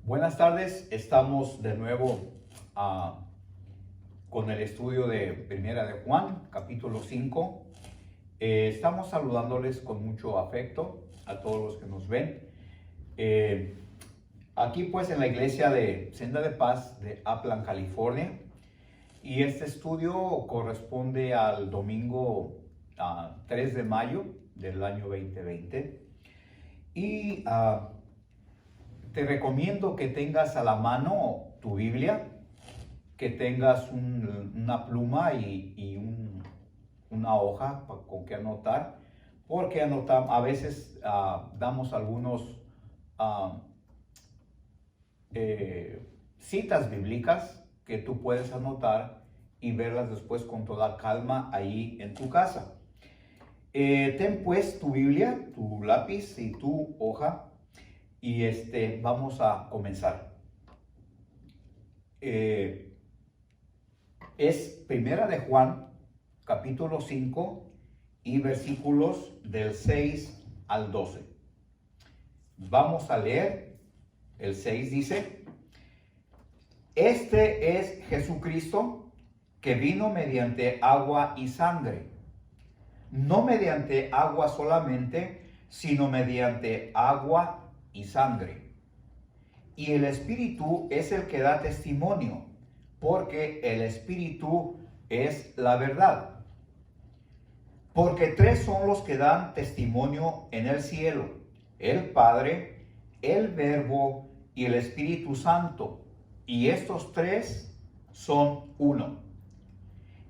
Buenas tardes, estamos de nuevo con el estudio de Primera de Juan, capítulo 5. Estamos saludándoles con mucho afecto a todos los que nos ven. Aquí pues en la iglesia de Senda de Paz de Upland, California. Y este estudio corresponde al domingo 3 de mayo del año 2020. Y te recomiendo que tengas a la mano tu Biblia, que tengas una pluma y una hoja con que anotar, porque a veces damos algunos citas bíblicas que tú puedes anotar y verlas después con toda calma ahí en tu casa. Ten pues tu Biblia, tu lápiz y tu hoja. Y vamos a comenzar. Es Primera de Juan, capítulo 5 y versículos del 6 al 12. Vamos a leer. El 6 dice: Este es Jesucristo, que vino mediante agua y sangre, no mediante agua solamente, sino mediante agua y sangre. Y el Espíritu es el que da testimonio, porque el Espíritu es la verdad. Porque tres son los que dan testimonio en el cielo: el Padre, el Verbo y el Espíritu Santo. Y estos tres son uno.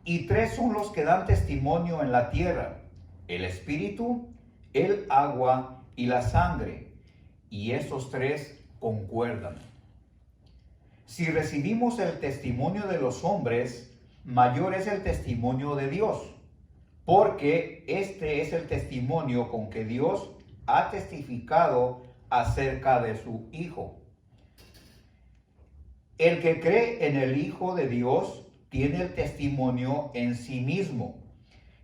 Y tres son los que dan testimonio en la tierra: el Espíritu, el agua y la sangre. Y estos tres concuerdan. Si recibimos el testimonio de los hombres, mayor es el testimonio de Dios, porque este es el testimonio con que Dios ha testificado acerca de su Hijo. El que cree en el Hijo de Dios tiene el testimonio en sí mismo.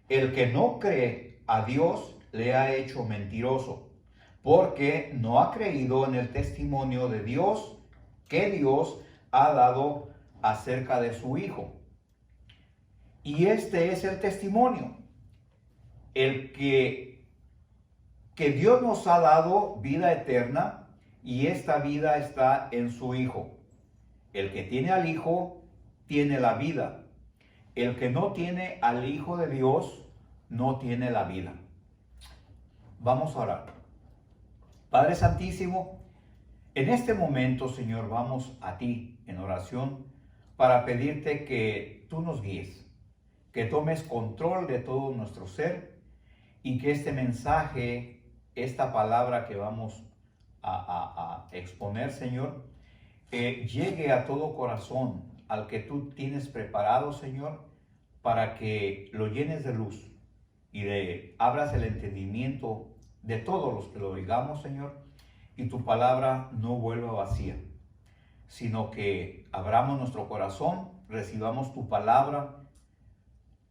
El que no cree a Dios le ha hecho mentiroso, porque no ha creído en el testimonio de Dios que Dios ha dado acerca de su Hijo. Y este es el testimonio: el que Dios nos ha dado vida eterna, y esta vida está en su Hijo. El que tiene al Hijo tiene la vida. El que no tiene al Hijo de Dios no tiene la vida. Vamos a orar. Padre Santísimo, en este momento, Señor, vamos a ti en oración para pedirte que tú nos guíes, que tomes control de todo nuestro ser y que este mensaje, esta palabra que vamos a exponer, Señor, llegue a todo corazón, al que tú tienes preparado, Señor, para que lo llenes de luz y abras el entendimiento de todos los que lo oigamos, Señor, y tu palabra no vuelva vacía, sino que abramos nuestro corazón, recibamos tu palabra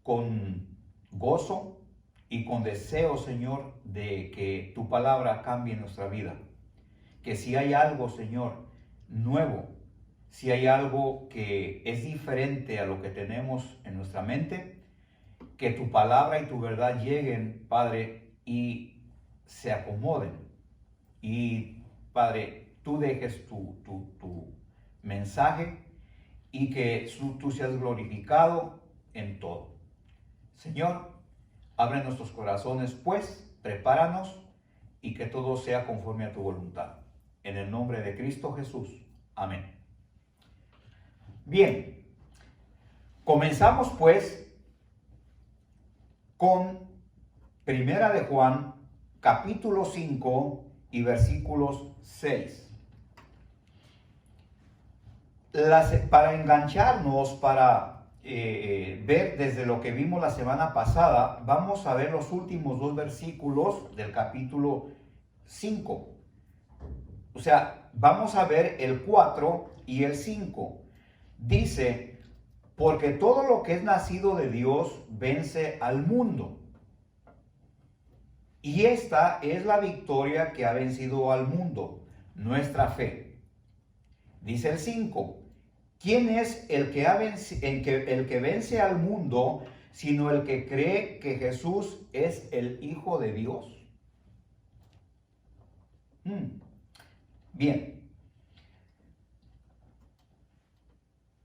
con gozo y con deseo, Señor, de que tu palabra cambie nuestra vida. Que si hay algo, Señor, nuevo, si hay algo que es diferente a lo que tenemos en nuestra mente, que tu palabra y tu verdad lleguen, Padre, y se acomoden. Y, Padre, tú dejes tu mensaje y que tú seas glorificado en todo. Señor, abre nuestros corazones, pues, prepáranos y que todo sea conforme a tu voluntad. En el nombre de Cristo Jesús. Amén. Bien, comenzamos pues con Primera de Juan, capítulo 5 y versículos 6. Para engancharnos, para ver desde lo que vimos la semana pasada, vamos a ver los últimos dos versículos del capítulo 5. O sea, vamos a ver el 4 y el 5. Dice: porque todo lo que es nacido de Dios vence al mundo. Y esta es la victoria que ha vencido al mundo, nuestra fe. Dice el 5. ¿Quién es el que vence al mundo, sino el que cree que Jesús es el Hijo de Dios? Bien.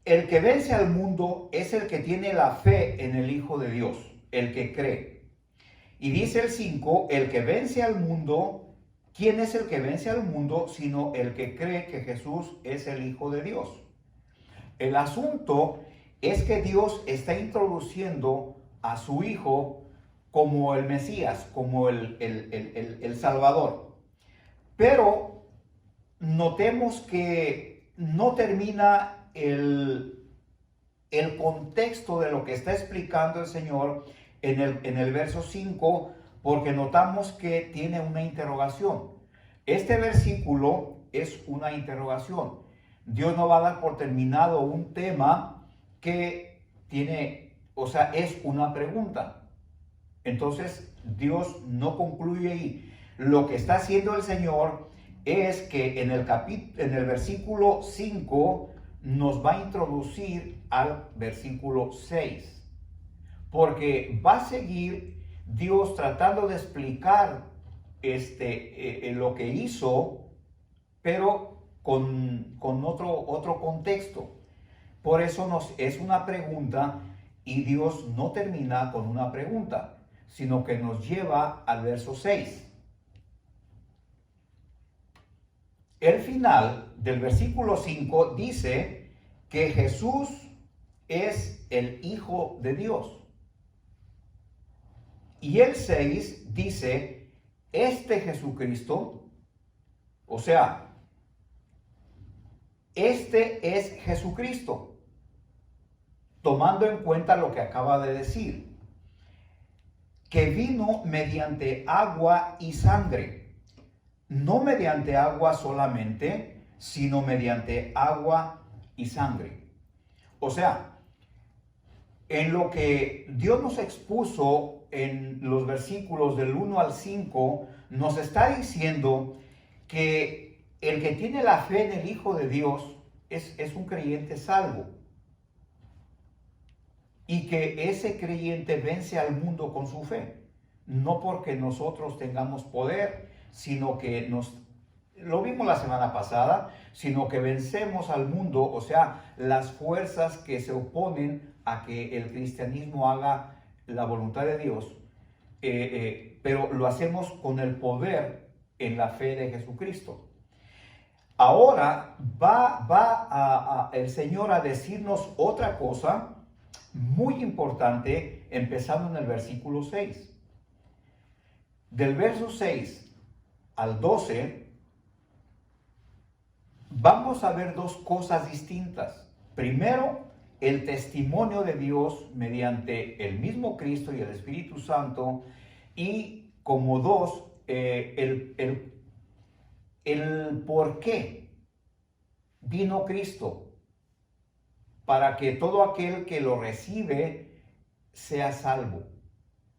El que vence al mundo es el que tiene la fe en el Hijo de Dios, el que cree. Y dice el 5, el que vence al mundo, ¿quién es el que vence al mundo sino el que cree que Jesús es el Hijo de Dios? El asunto es que Dios está introduciendo a su Hijo como el Mesías, como el Salvador. Pero notemos que no termina el contexto de lo que está explicando el Señor en el verso 5, porque notamos que tiene una interrogación. Este versículo es una interrogación. Dios no va a dar por terminado un tema que tiene, o sea, es una pregunta. Entonces, Dios no concluye ahí. Lo que está haciendo el Señor es que en el versículo 5 nos va a introducir al versículo 6. Porque va a seguir Dios tratando de explicar lo que hizo, pero con otro contexto. Por eso es una pregunta y Dios no termina con una pregunta, sino que nos lleva al verso 6. El final del versículo 5 dice que Jesús es el Hijo de Dios. Y el 6 dice, este Jesucristo, o sea, este es Jesucristo, tomando en cuenta lo que acaba de decir, que vino mediante agua y sangre, no mediante agua solamente, sino mediante agua y sangre. O sea, en lo que Dios nos expuso en los versículos del 1 al 5, nos está diciendo que el que tiene la fe en el Hijo de Dios es un creyente salvo. Y que ese creyente vence al mundo con su fe. No porque nosotros tengamos poder, sino que lo vimos la semana pasada, sino que vencemos al mundo, o sea, las fuerzas que se oponen a que el cristianismo haga la voluntad de Dios, pero lo hacemos con el poder en la fe de Jesucristo. Ahora va el Señor a decirnos otra cosa muy importante, empezando en el versículo 6. Del verso 6 al 12, vamos a ver dos cosas distintas. Primero, el testimonio de Dios mediante el mismo Cristo y el Espíritu Santo. Y como dos, el por qué vino Cristo. Para que todo aquel que lo recibe sea salvo.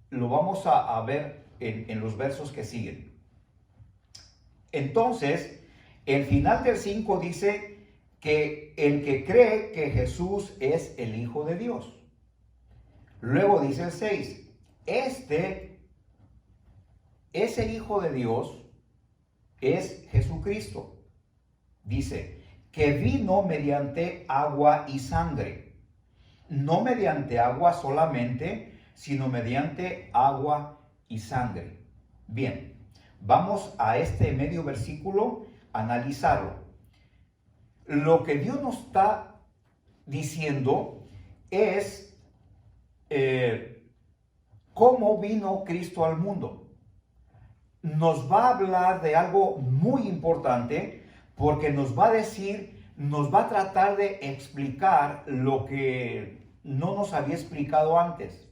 Lo vamos a ver en los versos que siguen. Entonces, el final del 5 dice que el que cree que Jesús es el Hijo de Dios. Luego dice el 6, ese Hijo de Dios es Jesucristo. Dice, que vino mediante agua y sangre, no mediante agua solamente, sino mediante agua y sangre. Bien, vamos a este medio versículo a analizarlo. Lo que Dios nos está diciendo es cómo vino Cristo al mundo. Nos va a hablar de algo muy importante, porque nos va a decir, nos va a tratar de explicar lo que no nos había explicado antes.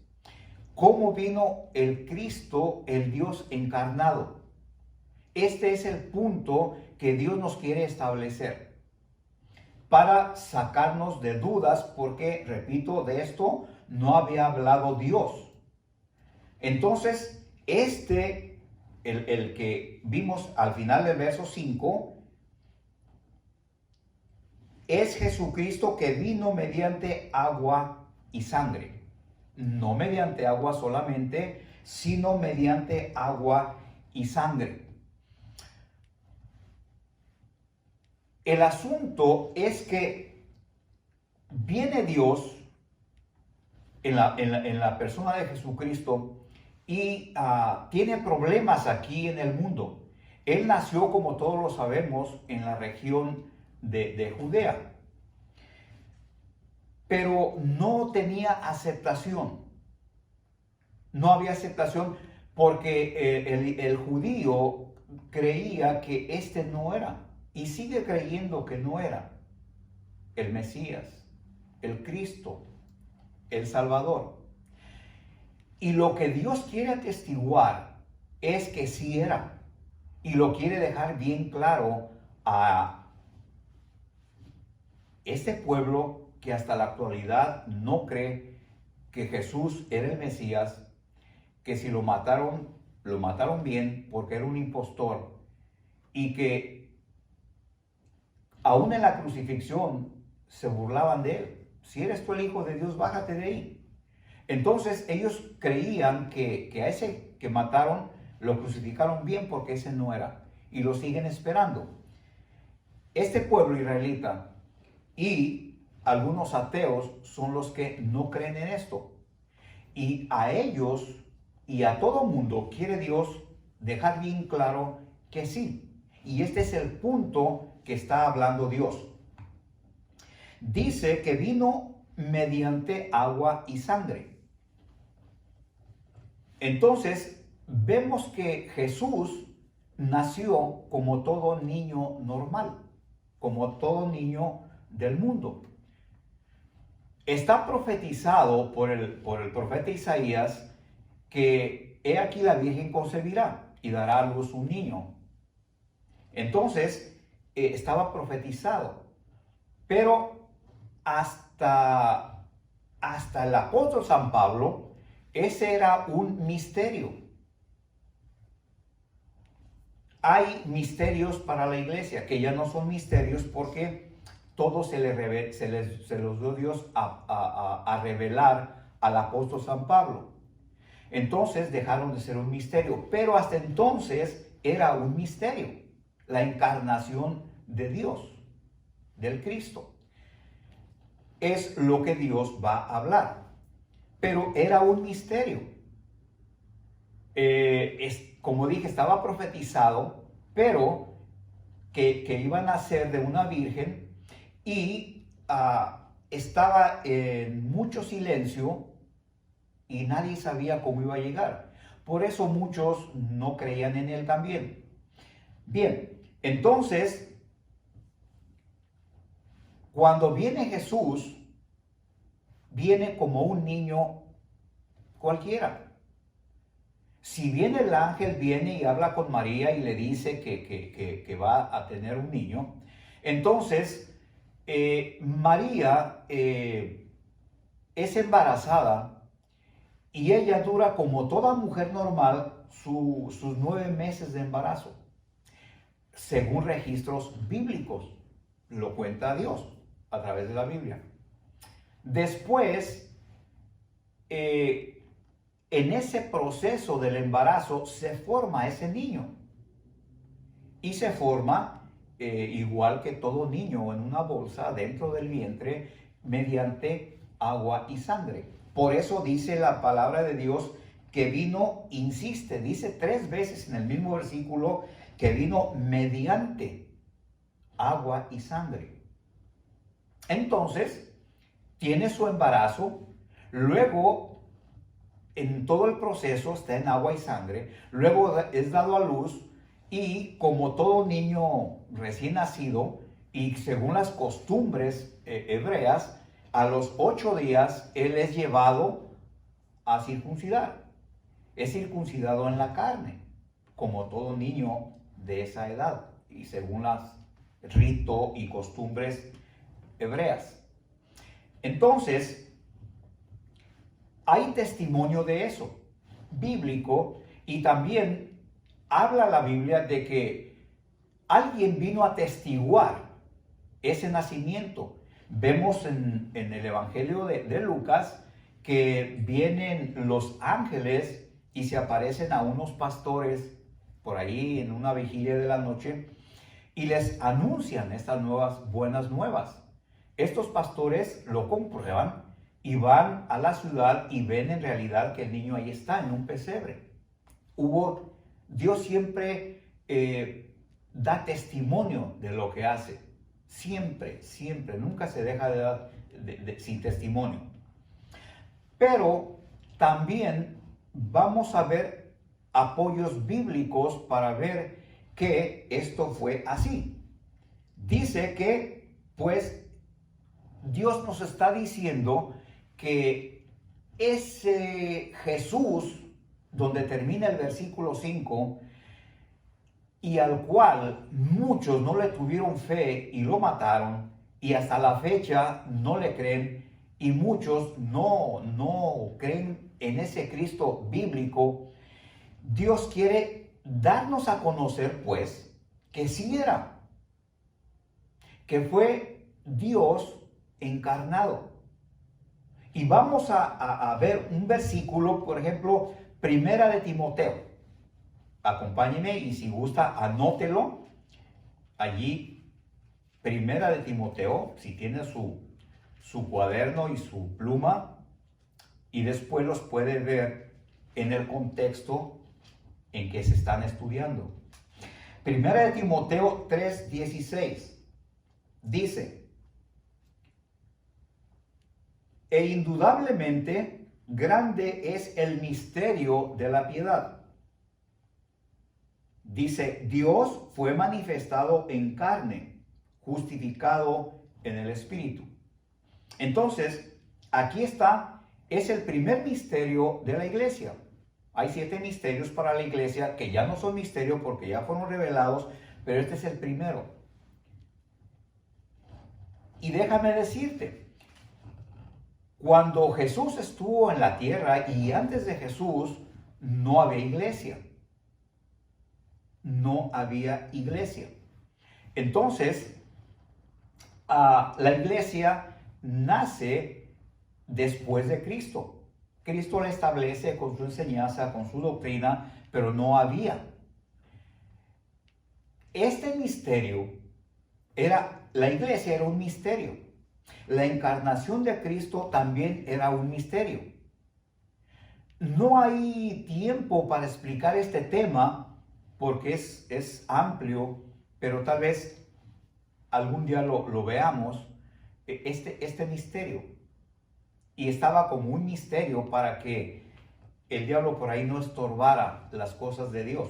¿Cómo vino el Cristo, el Dios encarnado? Este es el punto que Dios nos quiere establecer para sacarnos de dudas, porque, repito, de esto no había hablado Dios. Entonces, el que vimos al final del verso 5, es Jesucristo que vino mediante agua y sangre. No mediante agua solamente, sino mediante agua y sangre. El asunto es que viene Dios en la persona de Jesucristo y tiene problemas aquí en el mundo. Él nació, como todos lo sabemos, en la región de Judea, pero no tenía aceptación. No había aceptación porque el judío creía que este no era, y sigue creyendo que no era el Mesías, el Cristo, el Salvador. Y lo que Dios quiere atestiguar es que sí era, y lo quiere dejar bien claro a este pueblo que hasta la actualidad no cree que Jesús era el Mesías, que si lo mataron bien porque era un impostor, y que aún en la crucifixión se burlaban de él. Si eres tú el Hijo de Dios, bájate de ahí. Entonces ellos creían que a ese que mataron lo crucificaron bien porque ese no era, y lo siguen esperando. Este pueblo israelita y algunos ateos son los que no creen en esto, y a ellos y a todo mundo quiere Dios dejar bien claro que sí. Y este es el punto que está hablando Dios. Dice que vino mediante agua y sangre. Entonces, vemos que Jesús nació como todo niño normal, como todo niño del mundo. Está profetizado por el profeta Isaías que he aquí la Virgen concebirá y dará a luz un niño. Entonces, estaba profetizado, pero hasta el apóstol San Pablo, ese era un misterio. Hay misterios para la iglesia que ya no son misterios porque todo se los dio Dios a revelar al apóstol San Pablo. Entonces dejaron de ser un misterio, pero hasta entonces era un misterio. La encarnación de Dios, del Cristo, es lo que Dios va a hablar, pero era un misterio. Como dije, estaba profetizado, pero que iban a ser de una virgen, y estaba en mucho silencio y nadie sabía cómo iba a llegar. Por eso muchos no creían en él también. Bien, entonces, cuando viene Jesús, viene como un niño cualquiera. Si bien el ángel viene y habla con María y le dice que va a tener un niño, entonces María es embarazada y ella dura, como toda mujer normal, sus 9 meses de embarazo, según registros bíblicos. Lo cuenta Dios a través de la Biblia. Después, en ese proceso del embarazo se forma ese niño, y se forma igual que todo niño, en una bolsa dentro del vientre, mediante agua y sangre. Por eso dice la palabra de Dios que vino, insiste, dice 3 veces en el mismo versículo, que vino mediante agua y sangre. Entonces, tiene su embarazo, luego en todo el proceso está en agua y sangre, luego es dado a luz, y como todo niño recién nacido, y según las costumbres hebreas, a los 8 días él es llevado a circuncidar. Es circuncidado en la carne, como todo niño de esa edad, y según las ritos y costumbres hebreas. Entonces, hay testimonio de eso, bíblico, y también habla la Biblia de que alguien vino a testiguar ese nacimiento. Vemos en el Evangelio de Lucas que vienen los ángeles y se aparecen a unos pastores por ahí en una vigilia de la noche y les anuncian estas buenas nuevas. Estos pastores lo comprueban y van a la ciudad y ven en realidad que el niño ahí está en un pesebre. Dios siempre da testimonio de lo que hace. Siempre, siempre, nunca se deja de dar sin testimonio. Pero también vamos a ver apoyos bíblicos para ver que esto fue así. Dice que, pues, Dios nos está diciendo que ese Jesús, donde termina el versículo 5, y al cual muchos no le tuvieron fe y lo mataron, y hasta la fecha no le creen, y muchos no creen en ese Cristo bíblico. Dios quiere darnos a conocer, pues, que sí era, que fue Dios encarnado. Y vamos a ver un versículo, por ejemplo, Primera de Timoteo. Acompáñeme y si gusta, anótelo allí, Primera de Timoteo, si tiene su cuaderno y su pluma, y después los puede ver en el contexto en que se están estudiando. Primera de Timoteo 3:16 dice: e indudablemente grande es el misterio de la piedad. Dice, Dios fue manifestado en carne, justificado en el Espíritu. Entonces, aquí está, es el primer misterio de la iglesia. Hay 7 misterios para la iglesia que ya no son misterios porque ya fueron revelados, pero este es el primero. Y déjame decirte, cuando Jesús estuvo en la tierra y antes de Jesús, no había iglesia. No había iglesia. Entonces, la iglesia nace después de Cristo. Cristo la establece con su enseñanza, con su doctrina, pero no había. Este misterio la iglesia era un misterio. La encarnación de Cristo también era un misterio. No hay tiempo para explicar este tema porque es amplio, pero tal vez algún día lo veamos, este misterio. Y estaba como un misterio para que el diablo por ahí no estorbara las cosas de Dios.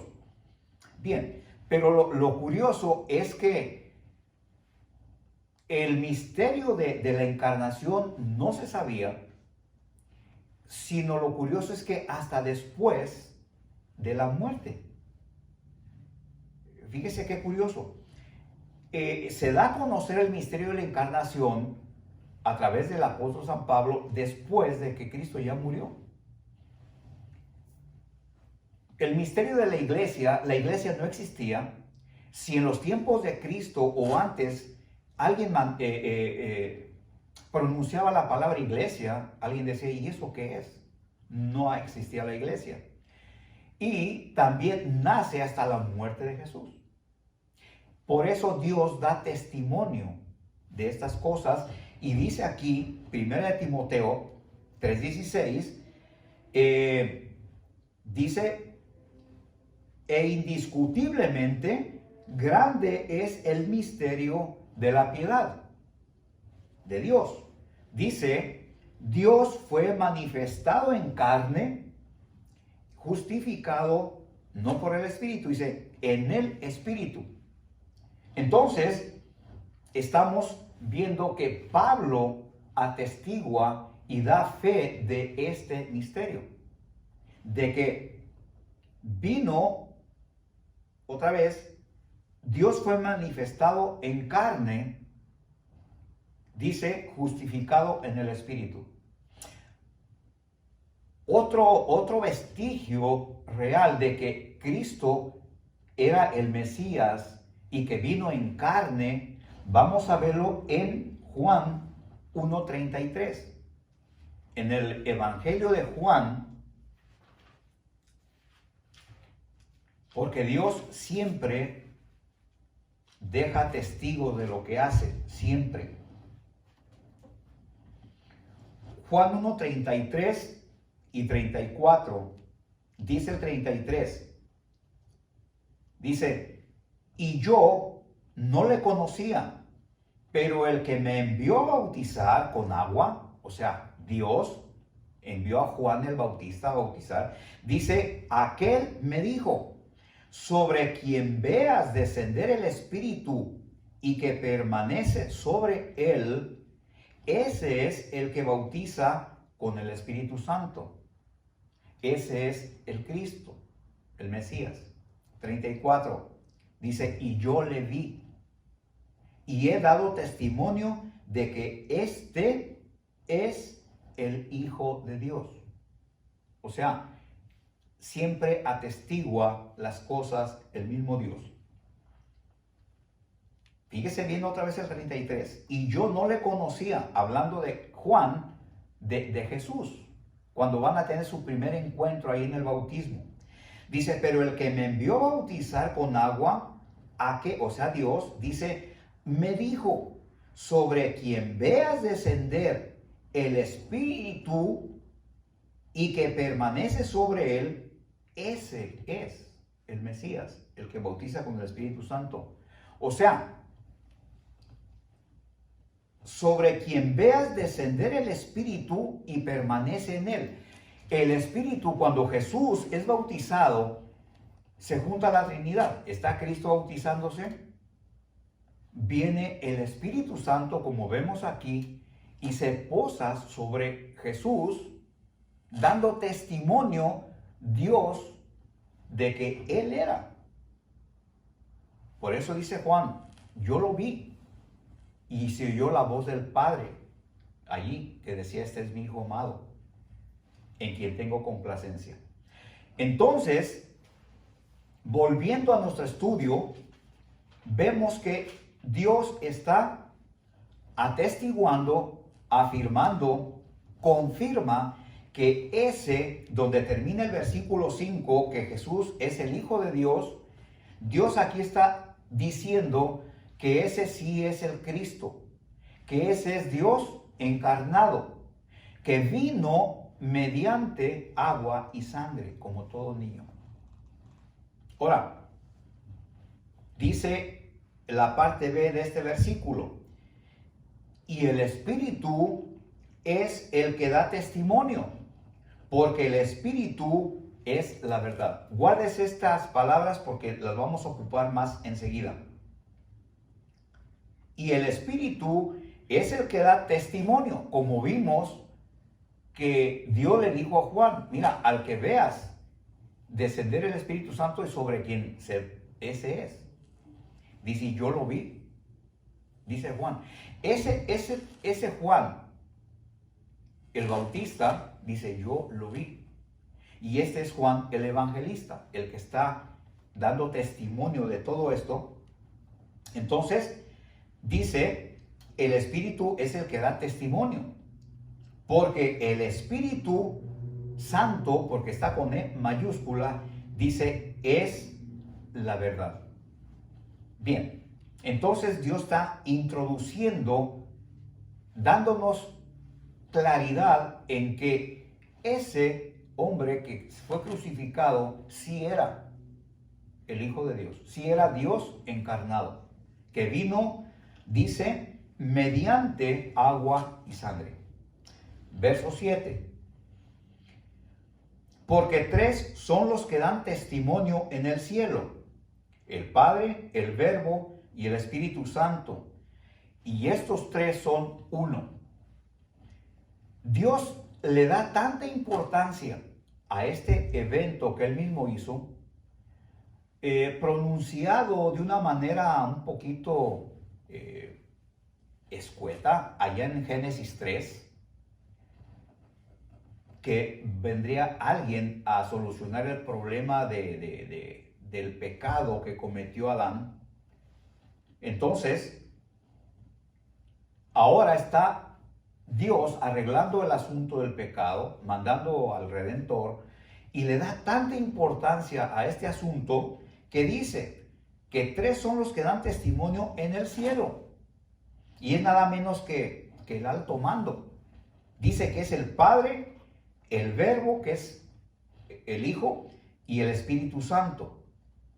Bien, pero lo curioso es que el misterio de la encarnación no se sabía, sino lo curioso es que hasta después de la muerte. Fíjese qué curioso. Se da a conocer el misterio de la encarnación a través del apóstol San Pablo después de que Cristo ya murió. El misterio de la iglesia no existía. Si en los tiempos de Cristo o antes alguien pronunciaba la palabra iglesia, alguien decía, ¿y eso qué es? No existía la iglesia. Y también nace hasta la muerte de Jesús. Por eso Dios da testimonio de estas cosas y dice aquí, 1 Timoteo 3:16, dice, e indiscutiblemente grande es el misterio de la piedad de Dios. Dice, Dios fue manifestado en carne, justificado no por el Espíritu, dice, en el Espíritu. Entonces, estamos viendo que Pablo atestigua y da fe de este misterio, de que vino otra vez, Dios fue manifestado en carne, dice, justificado en el Espíritu. Otro vestigio real de que Cristo era el Mesías y que vino en carne, Vamos a verlo en Juan 1:33. En el Evangelio de Juan, porque Dios siempre deja testigo de lo que hace, siempre. Juan 1:33 y 34, dice el 33, dice, y yo no le conocía, pero el que me envió a bautizar con agua, o sea, Dios envió a Juan el Bautista a bautizar, dice, aquel me dijo, sobre quien veas descender el Espíritu y que permanece sobre él, ese es el que bautiza con el Espíritu Santo. Ese es el Cristo, el Mesías. 34, dice, y yo le vi y he dado testimonio de que este es el Hijo de Dios. O sea, siempre atestigua las cosas el mismo Dios. Fíjese bien otra vez el 33. Y yo no le conocía, hablando de Juan, de Jesús, cuando van a tener su primer encuentro ahí en el bautismo. Dice, pero el que me envió a bautizar con agua, o sea, Dios, dice, me dijo, sobre quien veas descender el Espíritu y que permanece sobre él, ese es el Mesías, el que bautiza con el Espíritu Santo. O sea, sobre quien veas descender el Espíritu y permanece en él. El Espíritu, cuando Jesús es bautizado, se junta a la Trinidad. Está Cristo bautizándose, viene el Espíritu Santo, como vemos aquí, y se posa sobre Jesús, dando testimonio Dios de que Él era. Por eso dice Juan, yo lo vi y se oyó la voz del Padre allí que decía, este es mi Hijo amado, en quien tengo complacencia. Entonces, volviendo a nuestro estudio, vemos que Dios está atestiguando, afirmando, confirma que ese, donde termina el versículo 5, que Jesús es el Hijo de Dios, Dios aquí está diciendo que ese sí es el Cristo, que ese es Dios encarnado, que vino mediante agua y sangre, como todo niño. Ahora, dice la parte B de este versículo, y el Espíritu es el que da testimonio, porque el Espíritu es la verdad. Guardes estas palabras porque las vamos a ocupar más enseguida. Y el Espíritu es el que da testimonio, como vimos que Dios le dijo a Juan, mira, al que veas descender el Espíritu Santo es sobre quien ese es. Dice, yo lo vi, dice Juan. Ese Juan, el Bautista, dice, yo lo vi. Y este es Juan el Evangelista, el que está dando testimonio de todo esto. Entonces, dice, el Espíritu es el que da testimonio. Porque el Espíritu Santo, porque está con E mayúscula, dice, es la verdad. Bien, entonces Dios está introduciendo, dándonos claridad en que ese hombre que fue crucificado sí era el Hijo de Dios, sí era Dios encarnado, que vino, dice, mediante agua y sangre. Verso 7. Porque tres son los que dan testimonio en el cielo, el Padre, el Verbo y el Espíritu Santo. Y estos tres son uno. Dios le da tanta importancia a este evento que él mismo hizo, pronunciado de una manera un poquito escueta, allá en Génesis 3, que vendría alguien a solucionar el problema del pecado que cometió Adán. Entonces, Ahora está Dios arreglando el asunto del pecado, mandando al Redentor, y le da tanta importancia a este asunto que dice que tres son los que dan testimonio en el cielo. Y es nada menos que el alto mando. Dice que es el Padre, el Verbo, que es el Hijo, y el Espíritu Santo.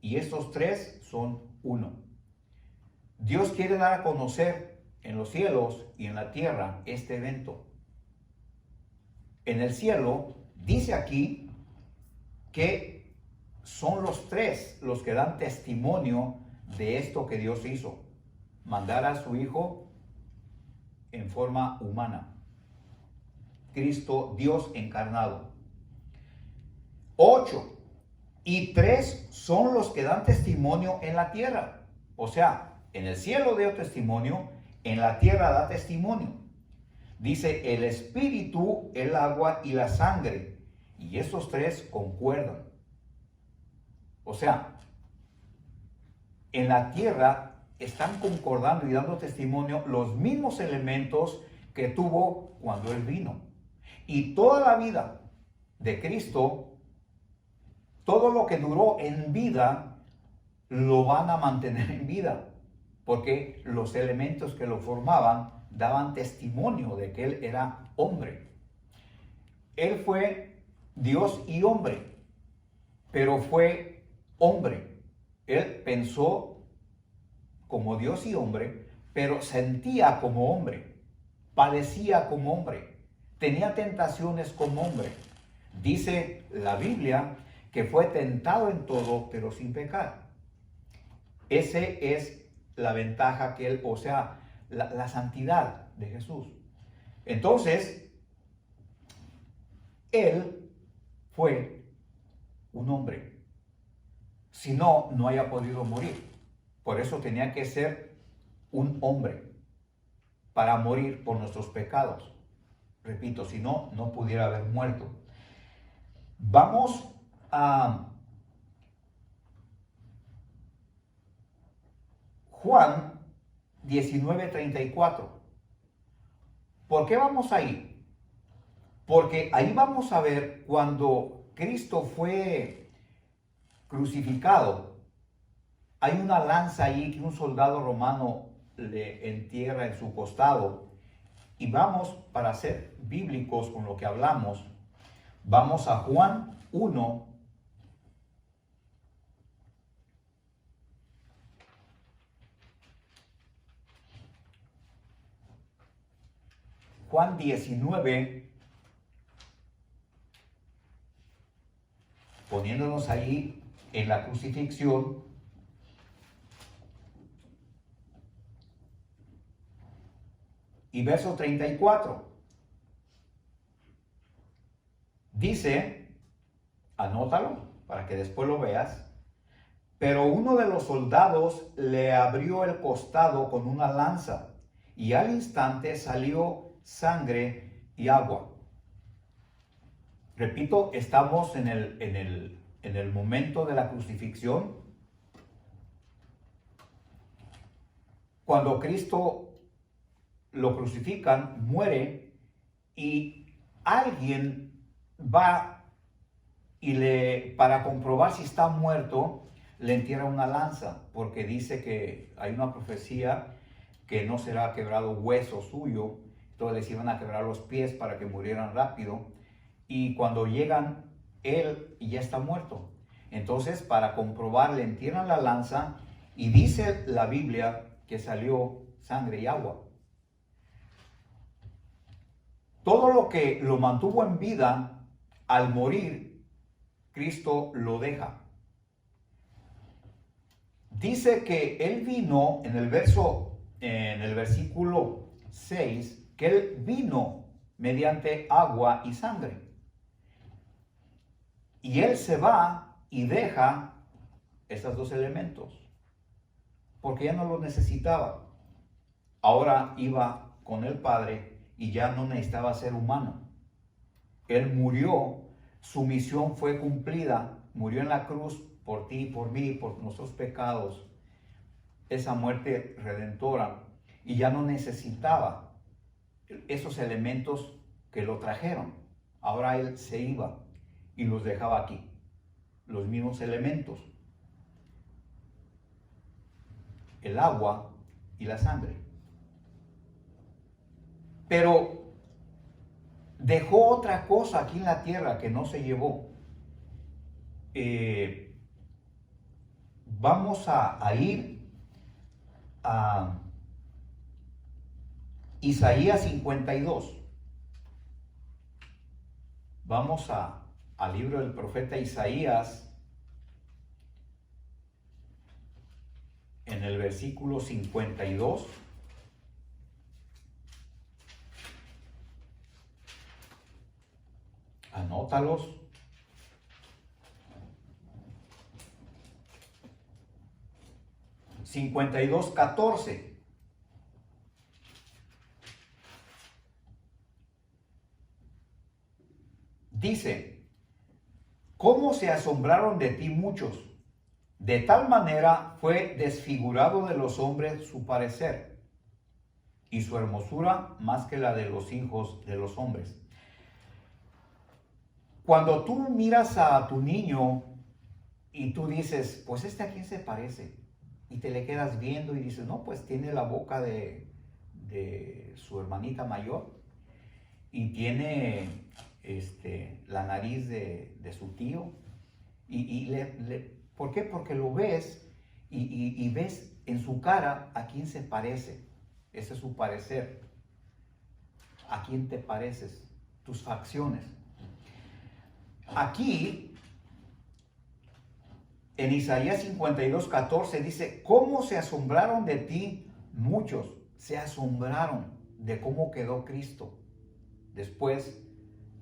Y estos tres son uno. Dios quiere dar a conocer en los cielos y en la tierra este evento. En el cielo, dice aquí que son los tres los que dan testimonio de esto que Dios hizo. Mandar a su Hijo en forma humana. Cristo, Dios encarnado. 8. Y 3 son los que dan testimonio en la tierra. O sea, en el cielo dio testimonio, en la tierra da testimonio. Dice el espíritu, el agua y la sangre. Y esos tres concuerdan. O sea, en la tierra están concordando y dando testimonio los mismos elementos que tuvo cuando Él vino. Y toda la vida de Cristo, todo lo que duró en vida, lo van a mantener en vida. Porque los elementos que lo formaban daban testimonio de que Él era hombre. Él fue Dios y hombre, pero fue hombre. Él pensó como Dios y hombre, pero sentía como hombre, padecía como hombre, tenía tentaciones como hombre. Dice la Biblia que fue tentado en todo, pero sin pecar. Ese es la ventaja que Él, o sea, la santidad de Jesús. Entonces, Él fue un hombre. Si no, no haya podido morir. Por eso tenía que ser un hombre para morir por nuestros pecados. Repito, si no, no pudiera haber muerto. Vamos a Juan 19:34. ¿Por qué vamos ahí? Porque ahí vamos a ver cuando Cristo fue crucificado. Hay una lanza allí que un soldado romano le entierra en su costado. Y vamos, para ser bíblicos con lo que hablamos, vamos a Juan 1. Juan 19, poniéndonos ahí en la crucifixión. Y verso 34. Dice, anótalo para que después lo veas. Pero uno de los soldados le abrió el costado con una lanza y al instante salió sangre y agua. Repito, estamos en el momento de la crucifixión. Cuando Cristo lo crucifican, muere y alguien va y para comprobar si está muerto, le entierra una lanza, porque dice que hay una profecía que no será quebrado hueso suyo, entonces les iban a quebrar los pies para que murieran rápido, y cuando llegan, él ya está muerto. Entonces, para comprobar, le entierran la lanza y dice la Biblia que salió sangre y agua. Todo lo que lo mantuvo en vida, al morir, Cristo lo deja. Dice que Él vino, en el versículo 6, que Él vino mediante agua y sangre. Y Él se va y deja esos dos elementos, porque ya no los necesitaba. Ahora iba con el Padre y ya no necesitaba ser humano. Él murió, su misión fue cumplida, murió en la cruz por ti, por mí, por nuestros pecados. Esa muerte redentora. y ya no necesitaba esos elementos que lo trajeron. Ahora él se iba y los dejaba aquí, los mismos elementos, el agua y la sangre. Pero dejó otra cosa aquí en la tierra que no se llevó. Vamos a ir a Isaías 52. Vamos al libro del profeta Isaías, en el versículo 52. Anótalos. (52, 14). Dice: ¿cómo se asombraron de ti muchos? De tal manera fue desfigurado de los hombres su parecer, y su hermosura más que la de los hijos de los hombres. Cuando tú miras a tu niño y tú dices, pues ¿a quién se parece? Y te le quedas viendo y dices, no, pues tiene la boca de su hermanita mayor y tiene la nariz de su tío. ¿Por qué? Porque lo ves y ves en su cara a quién se parece. Ese es su parecer. ¿A quién te pareces? Tus facciones. Aquí, en Isaías 52, 14, dice: ¿cómo se asombraron de ti muchos? Se asombraron de cómo quedó Cristo después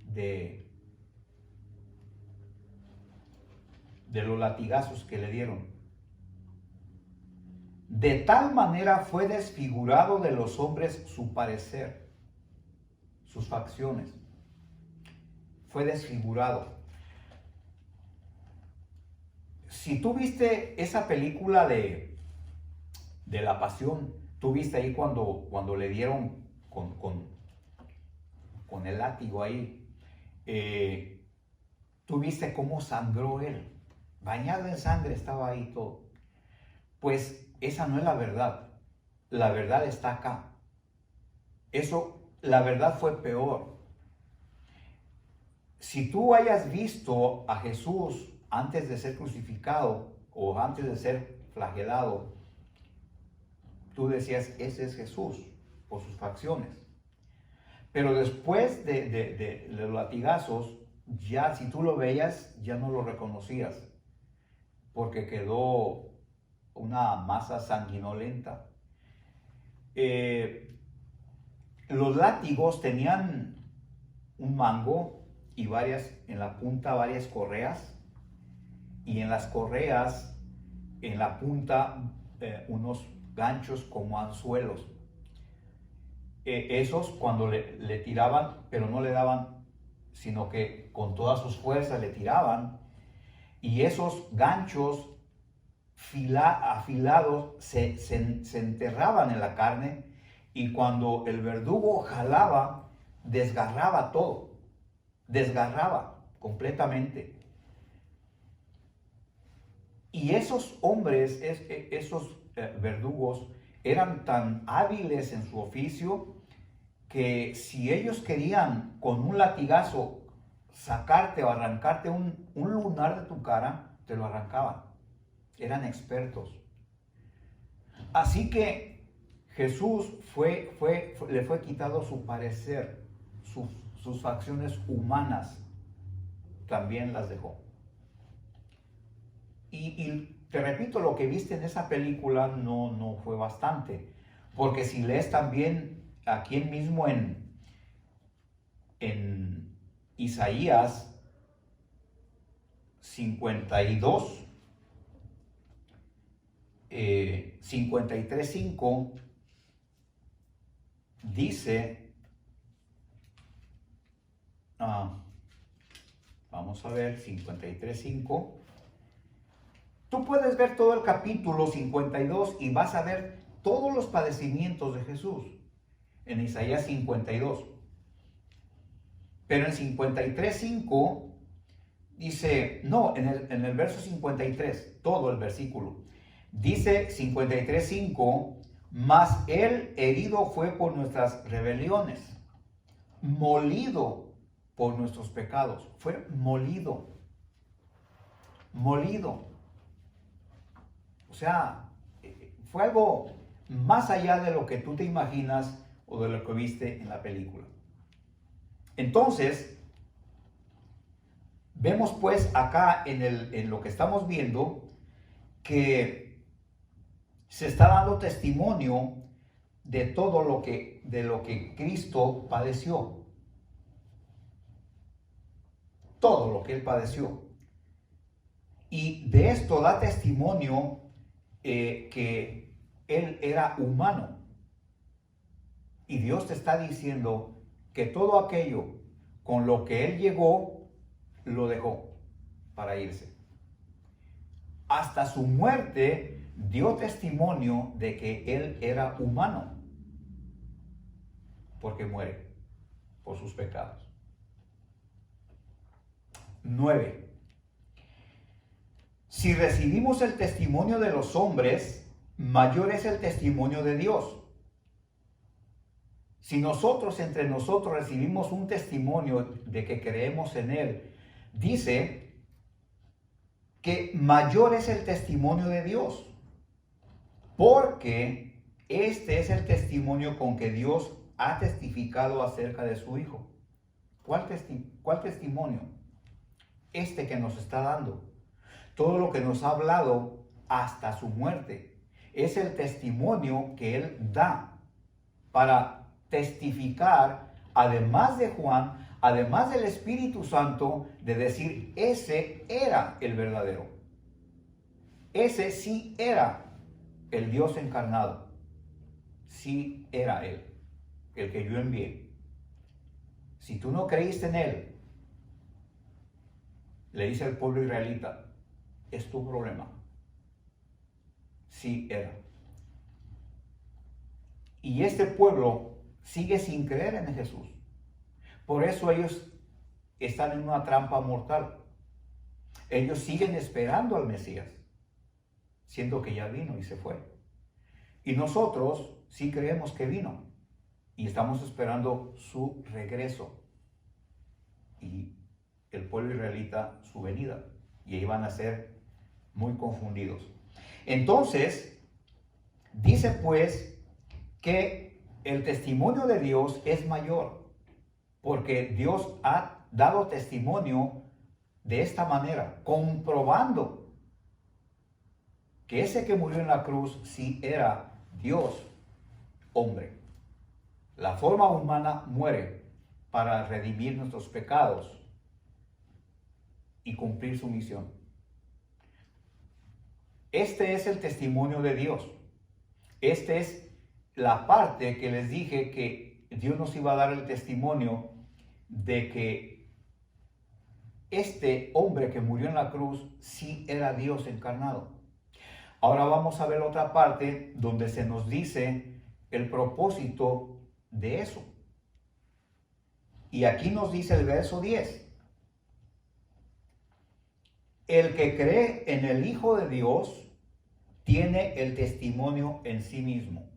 de los latigazos que le dieron. De tal manera fue desfigurado de los hombres su parecer, sus facciones. Fue desfigurado. Si tú viste esa película de la Pasión, tú viste ahí cuando le dieron con el látigo ahí, tú viste cómo sangró él, bañado en sangre estaba ahí todo. Pues esa no es la verdad. La verdad está acá. La verdad fue peor. Si tú hayas visto a Jesús antes de ser crucificado o antes de ser flagelado, tú decías, ese es Jesús, por sus facciones. Pero después de los latigazos, ya si tú lo veías, ya no lo reconocías, porque quedó una masa sanguinolenta. Los látigos tenían un mango y en la punta varias correas, y en las correas, en la punta, unos ganchos como anzuelos. Esos cuando le tiraban, pero no le daban, sino que con todas sus fuerzas le tiraban, y esos ganchos afilados se enterraban en la carne, y cuando el verdugo jalaba, desgarraba todo, desgarraba completamente. Y esos hombres, esos verdugos, eran tan hábiles en su oficio que si ellos querían con un latigazo sacarte o arrancarte un lunar de tu cara, te lo arrancaban. Eran expertos. Así que Jesús le fue quitado su parecer, sus facciones humanas también las dejó. Y te repito, lo que viste en esa película no fue bastante, porque si lees también aquí mismo en Isaías 52, 53:5, dice, vamos a ver, 53:5. Tú puedes ver todo el capítulo 52 y vas a ver todos los padecimientos de Jesús en Isaías 52. Pero en 53:5 dice, no, en el verso 53, todo el versículo, dice 53:5, mas él herido fue por nuestras rebeliones, molido por nuestros pecados. Fue molido. O sea, fue algo más allá de lo que tú te imaginas o de lo que viste en la película. Entonces, vemos pues acá en lo que estamos viendo que se está dando testimonio de todo de lo que Cristo padeció. Todo lo que él padeció. Y de esto da testimonio que él era humano. Y Dios te está diciendo que todo aquello con lo que él llegó, lo dejó para irse. Hasta su muerte dio testimonio de que él era humano, porque muere por sus pecados. 9. Si recibimos el testimonio de los hombres, mayor es el testimonio de Dios. Si nosotros entre nosotros recibimos un testimonio de que creemos en Él, dice que mayor es el testimonio de Dios, porque este es el testimonio con que Dios ha testificado acerca de su Hijo. ¿Cuál testimonio? Este que nos está dando. Todo lo que nos ha hablado hasta su muerte es el testimonio que Él da para testificar, además de Juan, además del Espíritu Santo, de decir, ese era el verdadero. Ese sí era el Dios encarnado. Sí era Él, el que yo envié. Si tú no creíste en Él, le dice al pueblo israelita, es tu problema. Sí era. Y este pueblo sigue sin creer en Jesús. Por eso ellos están en una trampa mortal. Ellos siguen esperando al Mesías, siendo que ya vino y se fue. Y nosotros sí creemos que vino y estamos esperando su regreso y el pueblo israelita su venida. Y ahí van a ser muy confundidos. Entonces, dice pues que el testimonio de Dios es mayor, porque Dios ha dado testimonio de esta manera, comprobando que ese que murió en la cruz sí era Dios, hombre. La forma humana muere para redimir nuestros pecados y cumplir su misión. Este es el testimonio de Dios. Esta es la parte que les dije que Dios nos iba a dar el testimonio de que este hombre que murió en la cruz sí era Dios encarnado. Ahora vamos a ver otra parte donde se nos dice el propósito de eso. Y aquí nos dice el verso 10. El que cree en el Hijo de Dios tiene el testimonio en sí mismo.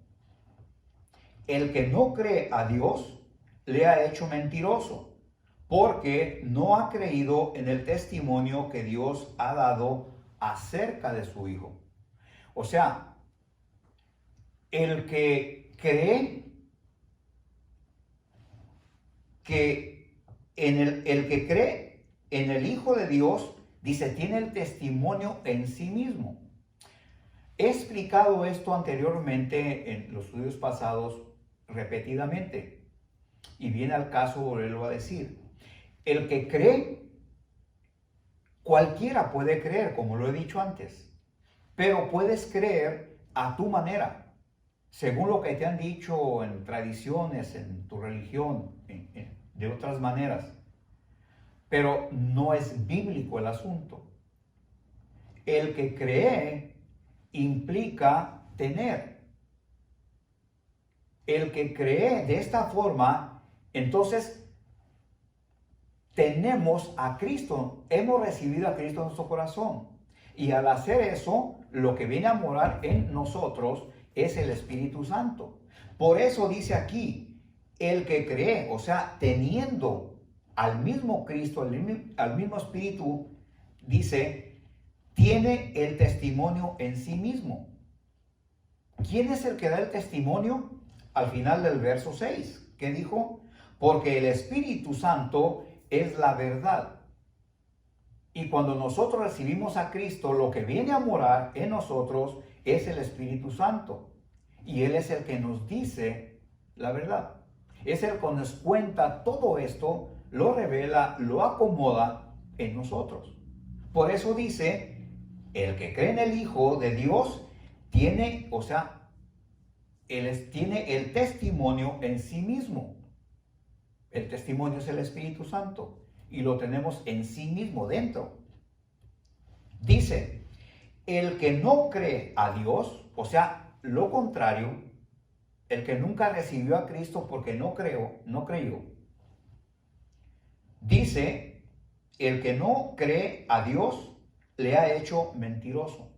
El que no cree a Dios le ha hecho mentiroso, porque no ha creído en el testimonio que Dios ha dado acerca de su Hijo. O sea, el que cree en el Hijo de Dios, dice, tiene el testimonio en sí mismo. He explicado esto anteriormente en los estudios pasados repetidamente y viene al caso volverlo a decir. El que cree, cualquiera puede creer, como lo he dicho antes, pero puedes creer a tu manera, según lo que te han dicho en tradiciones, en tu religión, de otras maneras. Pero no es bíblico el asunto. El que cree implica tener. El que cree de esta forma, entonces tenemos a Cristo, hemos recibido a Cristo en nuestro corazón. Y al hacer eso, lo que viene a morar en nosotros es el Espíritu Santo. Por eso dice aquí, el que cree, o sea, teniendo al mismo Cristo, al mismo Espíritu, dice, tiene el testimonio en sí mismo. ¿Quién es el que da el testimonio? Al final del verso 6, ¿qué dijo? Porque el Espíritu Santo es la verdad. Y cuando nosotros recibimos a Cristo, lo que viene a morar en nosotros es el Espíritu Santo. Y Él es el que nos dice la verdad. Es el que nos cuenta todo esto, lo revela, lo acomoda en nosotros. Por eso dice, el que cree en el Hijo de Dios tiene, o sea, tiene el testimonio en sí mismo. El testimonio es el Espíritu Santo. Y lo tenemos en sí mismo, dentro. Dice, el que no cree a Dios, o sea, lo contrario, el que nunca recibió a Cristo porque no creyó. Dice, el que no cree a Dios le ha hecho mentiroso,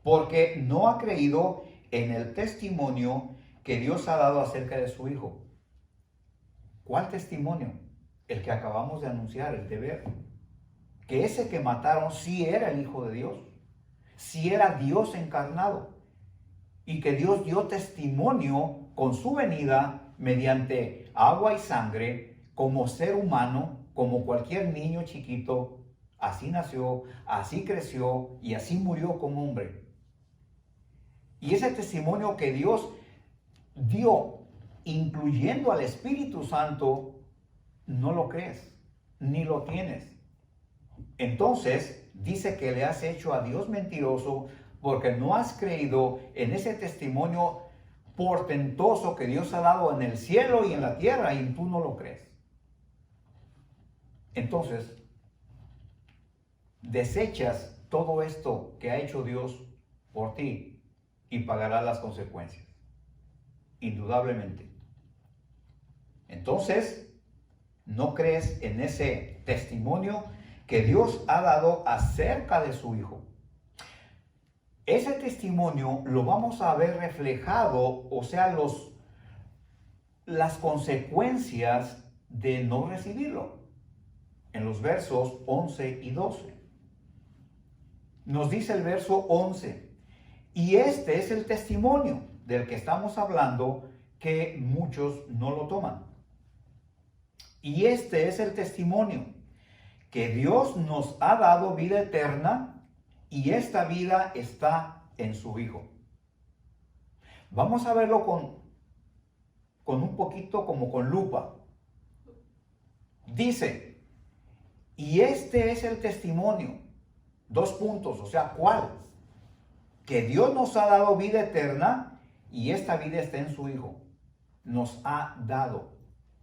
porque no ha creído en el testimonio que Dios ha dado acerca de su Hijo. ¿Cuál testimonio? El que acabamos de anunciar, el de ver. Que ese que mataron sí era el Hijo de Dios, sí era Dios encarnado, y que Dios dio testimonio con su venida mediante agua y sangre, como ser humano, como cualquier niño chiquito, así nació, así creció y así murió como hombre. Y ese testimonio que Dios dio, incluyendo al Espíritu Santo, no lo crees, ni lo tienes. Entonces, dice que le has hecho a Dios mentiroso porque no has creído en ese testimonio portentoso que Dios ha dado en el cielo y en la tierra y tú no lo crees. Entonces, desechas todo esto que ha hecho Dios por ti y pagarás las consecuencias, indudablemente. Entonces, no crees en ese testimonio que Dios ha dado acerca de su Hijo. Ese testimonio lo vamos a ver reflejado, o sea, las consecuencias de no recibirlo, en los versos 11 y 12. Nos dice el verso 11, y este es el testimonio del que estamos hablando, que muchos no lo toman. Y este es el testimonio, que Dios nos ha dado vida eterna y esta vida está en su Hijo. Vamos a verlo con un poquito como con lupa. Dice, y este es el testimonio, 2 puntos, o sea, ¿cuál? Que Dios nos ha dado vida eterna y esta vida está en su Hijo. Nos ha dado,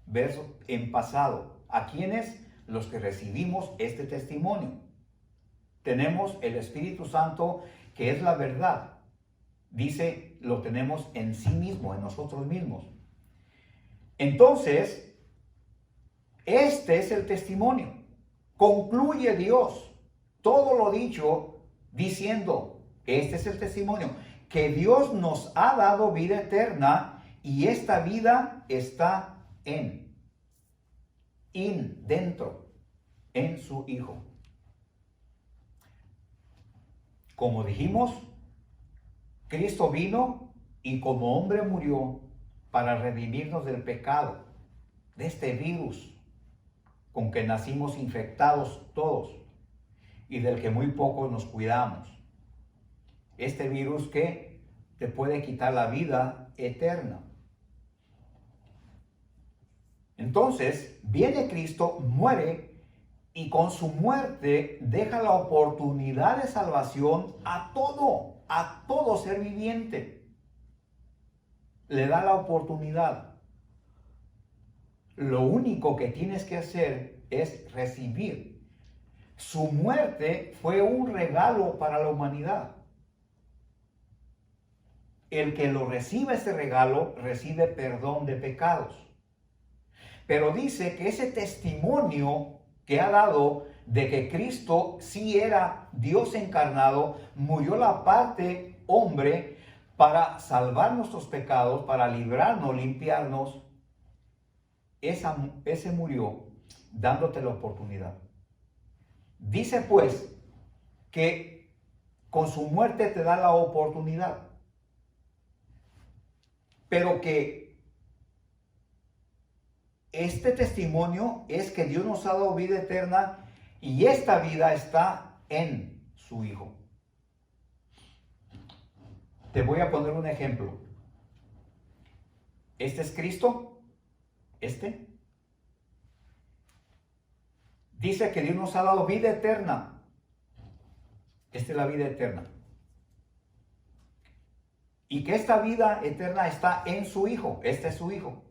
verso en pasado. ¿A quiénes? Los que recibimos este testimonio. Tenemos el Espíritu Santo, que es la verdad. Dice, lo tenemos en sí mismo, en nosotros mismos. Entonces, este es el testimonio. Concluye Dios todo lo dicho diciendo, este es el testimonio, que Dios nos ha dado vida eterna y esta vida está dentro, en su Hijo. Como dijimos, Cristo vino y como hombre murió para redimirnos del pecado, de este virus con que nacimos infectados todos y del que muy pocos nos cuidamos. Este virus que te puede quitar la vida eterna. Entonces, viene Cristo, muere y con su muerte deja la oportunidad de salvación a todo ser viviente. Le da la oportunidad. Lo único que tienes que hacer es recibir. Su muerte fue un regalo para la humanidad. el que lo recibe ese regalo recibe perdón de pecados. Pero dice que ese testimonio que ha dado de que Cristo sí era Dios encarnado, murió la parte hombre para salvar nuestros pecados, para librarnos, limpiarnos, ese murió dándote la oportunidad. Dice pues que con su muerte te da la oportunidad, pero que este testimonio es que Dios nos ha dado vida eterna y esta vida está en su Hijo. Te voy a poner un ejemplo. Este es Cristo. Dice que Dios nos ha dado vida eterna. Esta es la vida eterna. Y que esta vida eterna está en su Hijo. Este es su Hijo.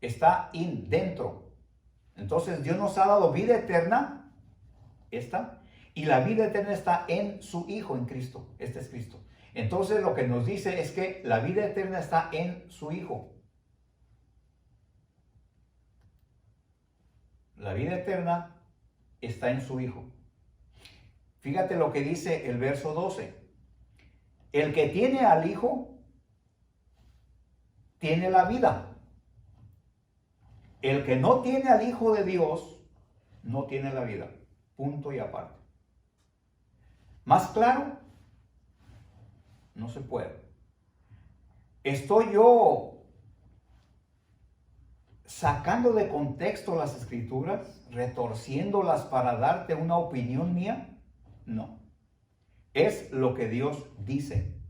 Está dentro. Entonces Dios nos ha dado vida eterna. Y la vida eterna está en su Hijo, en Cristo. Este es Cristo. Entonces lo que nos dice es que la vida eterna está en su Hijo. La vida eterna está en su Hijo. Fíjate lo que dice el verso 12. El que tiene al Hijo, tiene la vida. El que no tiene al Hijo de Dios, no tiene la vida. Punto y aparte. ¿Más claro? No se puede. Estoy yo sacando de contexto las escrituras, retorciéndolas para darte una opinión mía. No. Es lo que Dios dice.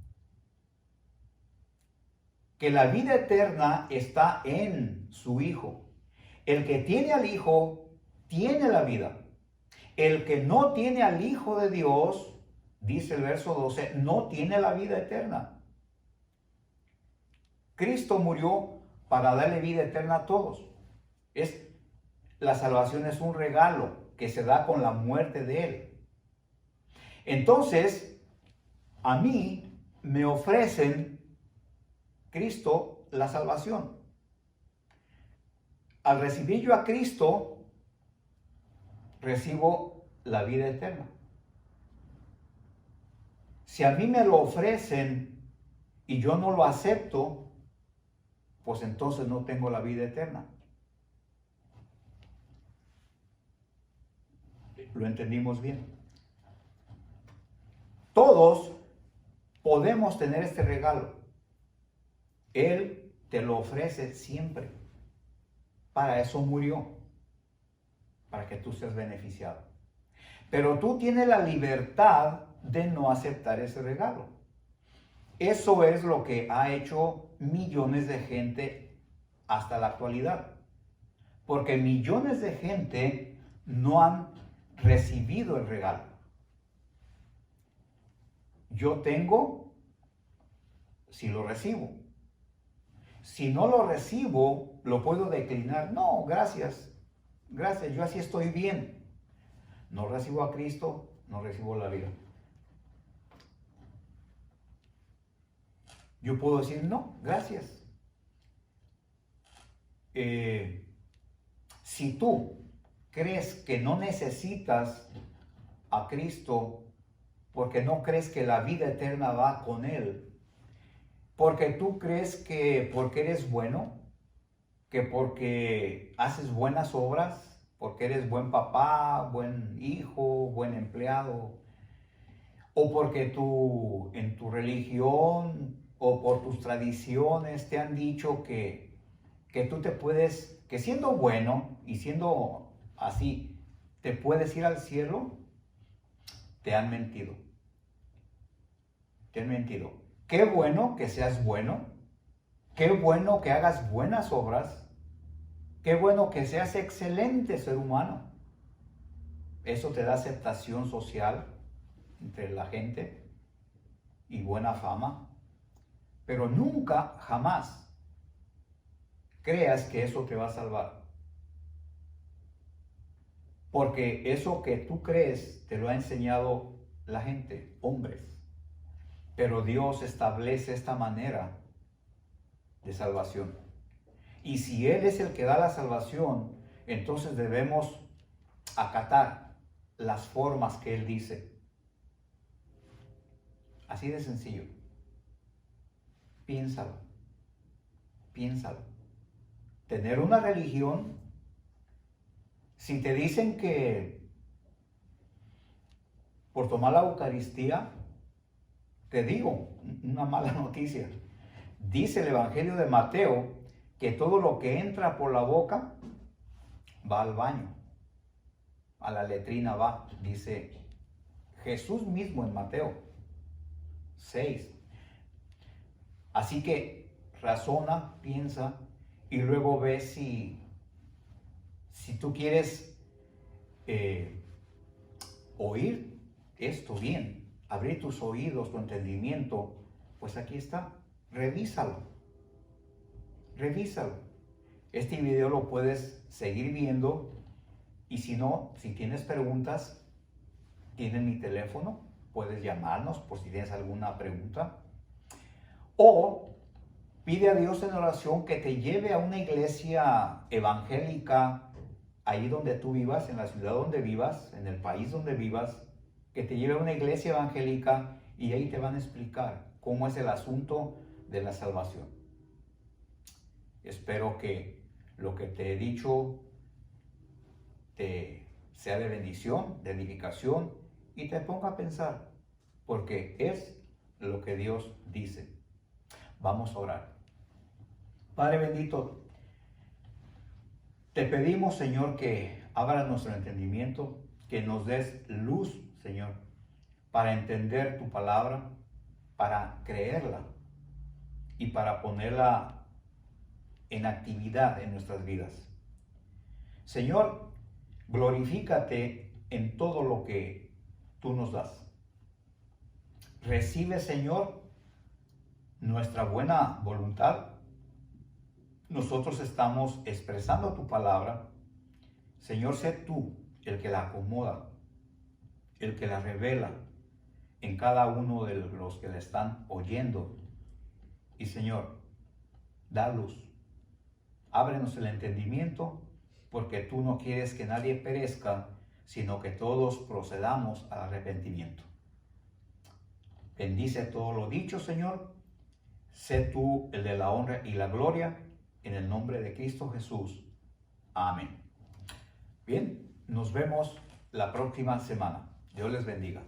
Que la vida eterna está en su Hijo. El que tiene al Hijo, tiene la vida. El que no tiene al Hijo de Dios, dice el verso 12, no tiene la vida eterna. Cristo murió para darle vida eterna a todos. La salvación es un regalo que se da con la muerte de Él. Entonces, a mí me ofrecen Cristo la salvación. Al recibir yo a Cristo, recibo la vida eterna. Si a mí me lo ofrecen y yo no lo acepto, pues entonces no tengo la vida eterna. ¿Lo entendimos bien? Todos podemos tener este regalo. Él te lo ofrece siempre. Para eso murió, para que tú seas beneficiado. Pero tú tienes la libertad de no aceptar ese regalo. Eso es lo que ha hecho millones de gente hasta la actualidad. Porque millones de gente no han recibido el regalo. Yo tengo si lo recibo. Si no lo recibo, lo puedo declinar. No, gracias. Gracias, yo así estoy bien. No recibo a Cristo, no recibo la vida. Yo puedo decir, no, gracias. Si tú crees que no necesitas a Cristo porque no crees que la vida eterna va con Él, porque tú crees que porque eres bueno, que porque haces buenas obras, porque eres buen papá, buen hijo, buen empleado, o porque tú en tu religión o por tus tradiciones te han dicho que tú te puedes, que siendo bueno y siendo así, te puedes ir al cielo, te han mentido. Te han mentido. Qué bueno que seas bueno, qué bueno que hagas buenas obras, qué bueno que seas excelente ser humano. Eso te da aceptación social entre la gente y buena fama. Pero nunca, jamás creas que eso te va a salvar. Porque eso que tú crees te lo ha enseñado la gente, hombres. Pero Dios establece esta manera de salvación. Y si Él es el que da la salvación, entonces debemos acatar las formas que Él dice. Así de sencillo. Piénsalo. Piénsalo. Tener una religión, si te dicen que por tomar la Eucaristía, te digo una mala noticia. Dice el Evangelio de Mateo que todo lo que entra por la boca va al baño, a la letrina va, dice Jesús mismo en Mateo 6. Así que razona, piensa y luego ve si tú quieres oír esto bien, abrir tus oídos, tu entendimiento, pues aquí está, revísalo. Este video lo puedes seguir viendo y si no, si tienes preguntas, tienen mi teléfono, puedes llamarnos por si tienes alguna pregunta. O pide a Dios en oración que te lleve a una iglesia evangélica ahí donde tú vivas, en la ciudad donde vivas, en el país donde vivas, que te lleve a una iglesia evangélica y ahí te van a explicar cómo es el asunto de la salvación. Espero que lo que te he dicho te sea de bendición, de edificación y te ponga a pensar, porque es lo que Dios dice. Vamos a orar. Padre bendito, te pedimos, Señor, que abra nuestro entendimiento, que nos des luz, Señor, para entender tu palabra, para creerla y para ponerla en actividad en nuestras vidas. Señor, glorifícate en todo lo que tú nos das. Recibe, Señor, nuestra buena voluntad. Nosotros estamos expresando tu palabra. Señor, sé tú el que la acomoda, el que la revela en cada uno de los que la están oyendo. Y Señor, da luz. Ábrenos el entendimiento, porque tú no quieres que nadie perezca, sino que todos procedamos al arrepentimiento. Bendice todo lo dicho, Señor. Sé tú el de la honra y la gloria, en el nombre de Cristo Jesús. Amén. Bien, nos vemos la próxima semana. Dios les bendiga.